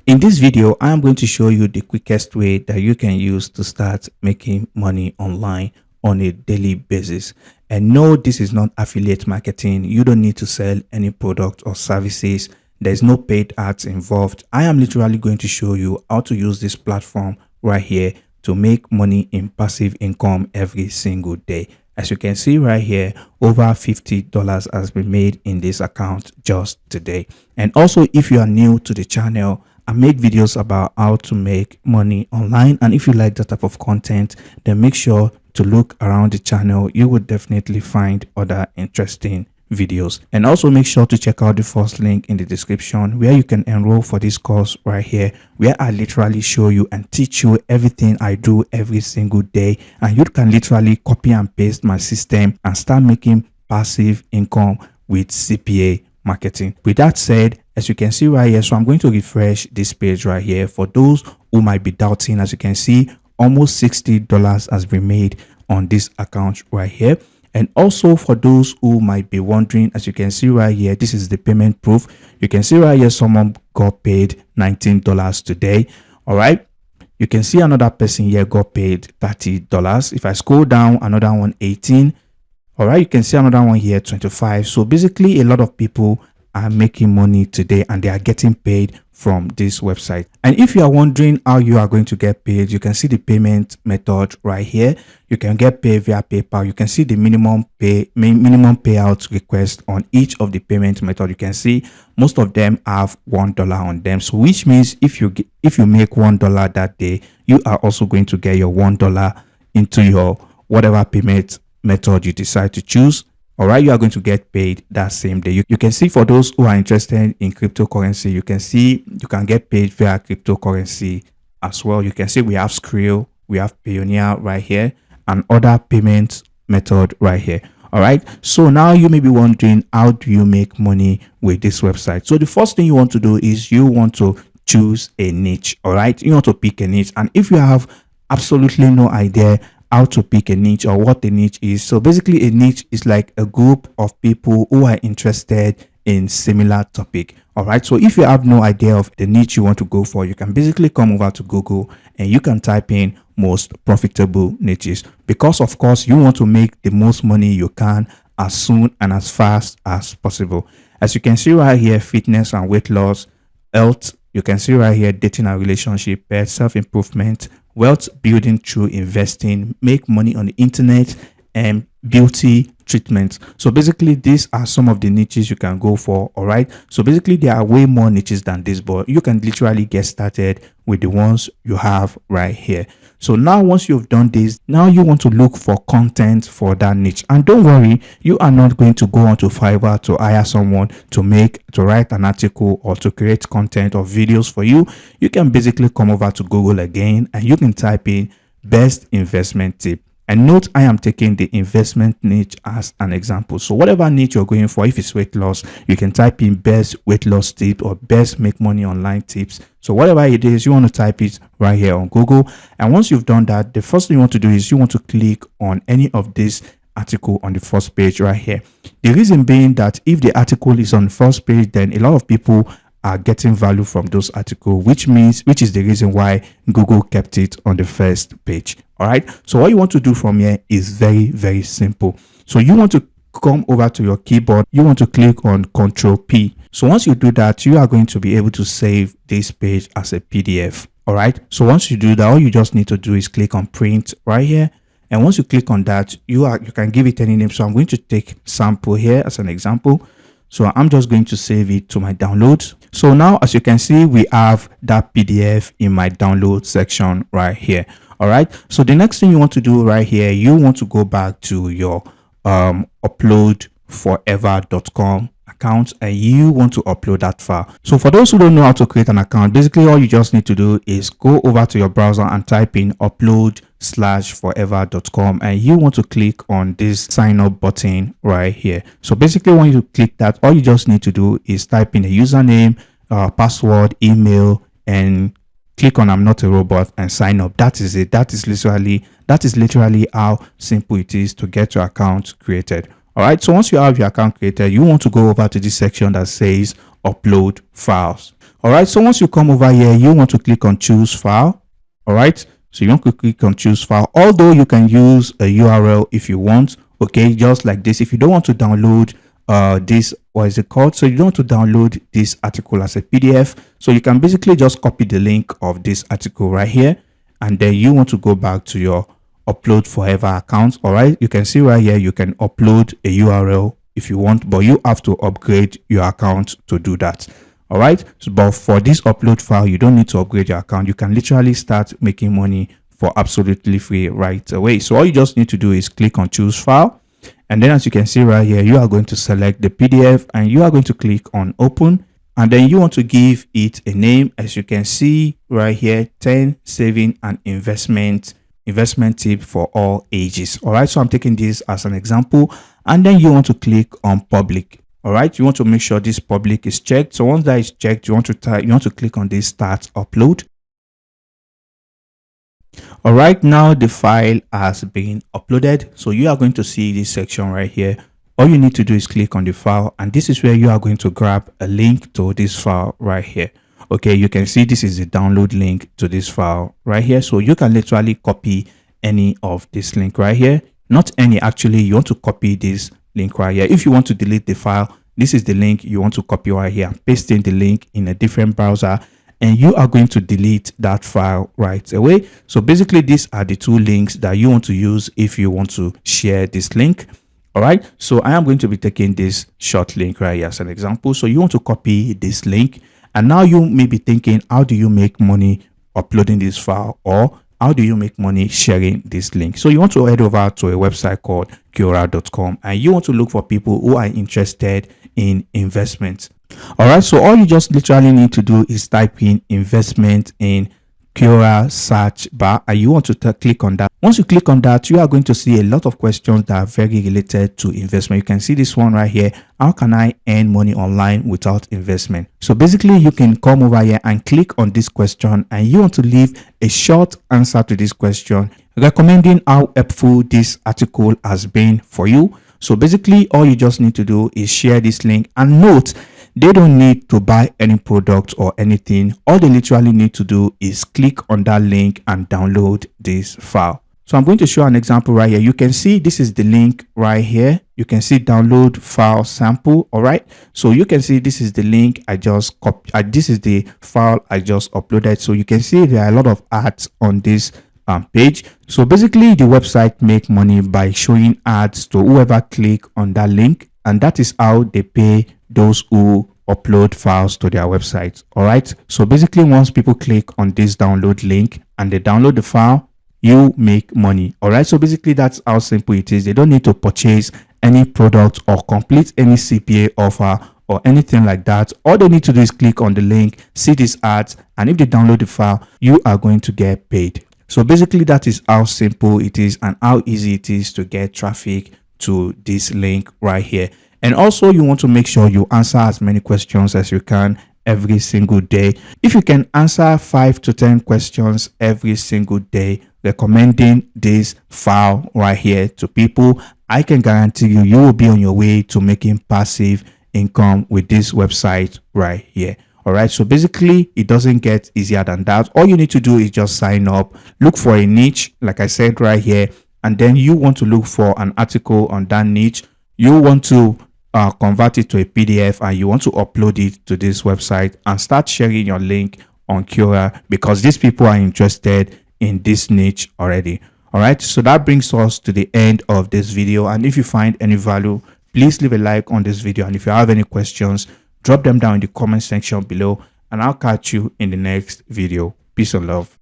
In this video, I am going to show you the quickest way that you can use to start making money online on a daily basis. And no, this is not affiliate marketing. You don't need to sell any product or services. There's no paid ads involved. I am literally going to show you how to use this platform right here to make money in passive income every single day. As you can see right here, over $50 has been made in this account just today. And also, if you are new to the channel, I make videos about how to make money online, and if you like that type of content, then make sure to look around the channel. You would definitely find other interesting videos. And also make sure to check out the first link in the description where you can enroll for this course right here, where I literally show you and teach you everything I do every single day, and you can literally copy and paste my system and start making passive income with CPA marketing. With that said, as you can see right here, so I'm going to refresh this page right here for those who might be doubting. As you can see, almost $60 has been made on this account right here. And also for those who might be wondering, as you can see right here, this is the payment proof. You can see right here, someone got paid $19 today. All right. You can see another person here got paid $30. If I scroll down, another one 18. All right, you can see another one here 25. So basically, a lot of people are making money today and they are getting paid from this website. And if you are wondering how you are going to get paid, you can see the payment method right here. You can get paid via PayPal. You can see the minimum payout request on each of the payment method. You can see most of them have $1 on them. So which means if you make $1 that day, you are also going to get your $1 into your whatever payment method you decide to choose. All right, you are going to get paid that same day. You can see for those who are interested in cryptocurrency, you can see you can get paid via cryptocurrency as well. You can see we have Skrill, we have Payoneer right here, and other payment method right here. All right, so now you may be wondering, how do you make money with this website? So the first thing you want to do is you want to choose a niche. All right, you want to pick a niche, and if you have absolutely no idea how to pick a niche or what a niche is, so basically a niche is like a group of people who are interested in similar topic. All right, so if you have no idea of the niche you want to go for, you can basically come over to Google and you can type in most profitable niches, because of course you want to make the most money you can as soon and as fast as possible. As you can see right here, fitness and weight loss, health. You can see right here, dating and relationship, pet, self-improvement, wealth building through investing, make money on the internet, and beauty treatment. So basically these are some of the niches you can go for. All right, so basically there are way more niches than this, but you can literally get started with the ones you have right here. So now once you've done this, now you want to look for content for that niche. And don't worry, you are not going to go onto Fiverr to hire someone to write an article or to create content or videos for you. You can basically come over to Google again and you can type in best investment tip. And note, I am taking the investment niche as an example. So whatever niche you're going for, if it's weight loss, you can type in best weight loss tip or best make money online tips. So whatever it is, you want to type it right here on Google. And once you've done that, the first thing you want to do is you want to click on any of this article on the first page right here. The reason being that if the article is on the first page, then a lot of people are getting value from those articles, which is the reason why Google kept it on the first page. All right, so what you want to do from here is very, very simple. So you want to come over to your keyboard, you want to click on Control P. So once you do that, you are going to be able to save this page as a PDF. All right, so once you do that, all you just need to do is click on print right here. And once you click on that, you can give it any name. So I'm going to take sample here as an example. So I'm just going to save it to my downloads. So now, as you can see, we have that PDF in my download section right here. All right, so the next thing you want to do right here, you want to go back to your uploadforever.com account and you want to upload that file. So for those who don't know how to create an account, basically all you just need to do is go over to your browser and type in upload/forever.com and you want to click on this sign up button right here. So basically when you click that, all you just need to do is type in a username, password, email, and click on I'm not a robot and sign up. That is it. That is literally how simple it is to get your account created. All right, so once you have your account created, you want to go over to this section that says upload files. All right, so once you come over here, you want to click on choose file. All right, so you want to click on choose file, although you can use a URL if you want. Okay, just like this. If you don't want to download this, what is it called, so you don't want to download this article as a PDF, so you can basically just copy the link of this article right here, and then you want to go back to your upload forever account. All right, you can see right here you can upload a URL if you want, but you have to upgrade your account to do that. All right, so, but for this upload file, you don't need to upgrade your account. You can literally start making money for absolutely free right away. So all you just need to do is click on choose file, and then as you can see right here, you are going to select the PDF and you are going to click on open, and then you want to give it a name. As you can see right here, 10 saving and investment tip for all ages. All right, so I'm taking this as an example, and then you want to click on public. All right, you want to make sure this public is checked. So once that is checked, you want to click on this start upload. All right, now the file has been uploaded, so you are going to see this section right here. All you need to do is click on the file, and this is where you are going to grab a link to this file right here. Okay, you can see this is the download link to this file right here, so you can literally copy any of this link right here. Not any, actually, you want to copy this link right here. If you want to delete the file, this is the link you want to copy right here, paste in the link in a different browser, and you are going to delete that file right away. So basically, these are the two links that you want to use if you want to share this link. All right, so I am going to be taking this short link right here as an example. So you want to copy this link, and now you may be thinking, how do you make money uploading this file, or how do you make money sharing this link? So you want to head over to a website called Quora.com, and you want to look for people who are interested in investment. All right, so all you just literally need to do is type in investment in Quora search bar, and you want to click on that. Once you click on that, you are going to see a lot of questions that are very related to investment. You can see this one right here. How can I earn money online without investment? So basically, you can come over here and click on this question, and you want to leave a short answer to this question, recommending how helpful this article has been for you. So basically, all you just need to do is share this link, and note, they don't need to buy any product or anything. All they literally need to do is click on that link and download this file. So I'm going to show an example right here. You can see this is the link right here. You can see download file sample. All right, so you can see this is the link I just copied. This is the file I just uploaded. So you can see there are a lot of ads on this page. So basically, the website make money by showing ads to whoever click on that link, and that is how they pay those who upload files to their website. All right, so basically, once people click on this download link and they download the file, you make money. All right, so basically, that's how simple it is. They don't need to purchase any product or complete any CPA offer or anything like that. All they need to do is click on the link, see these ads, and if they download the file, you are going to get paid. So basically, that is how simple it is and how easy it is to get traffic to this link right here. And also, you want to make sure you answer as many questions as you can every single day. If you can answer 5 to 10 questions every single day, recommending this file right here to people, I can guarantee you, you will be on your way to making passive income with this website right here. All right, so basically, it doesn't get easier than that. All you need to do is just sign up, look for a niche, like I said right here, and then you want to look for an article on that niche. You want to convert it to a PDF, and you want to upload it to this website and start sharing your link on Quora, because these people are interested in this niche already. All right, so that brings us to the end of this video, and if you find any value, please leave a like on this video, and if you have any questions, drop them down in the comment section below, and I'll catch you in the next video. Peace and love.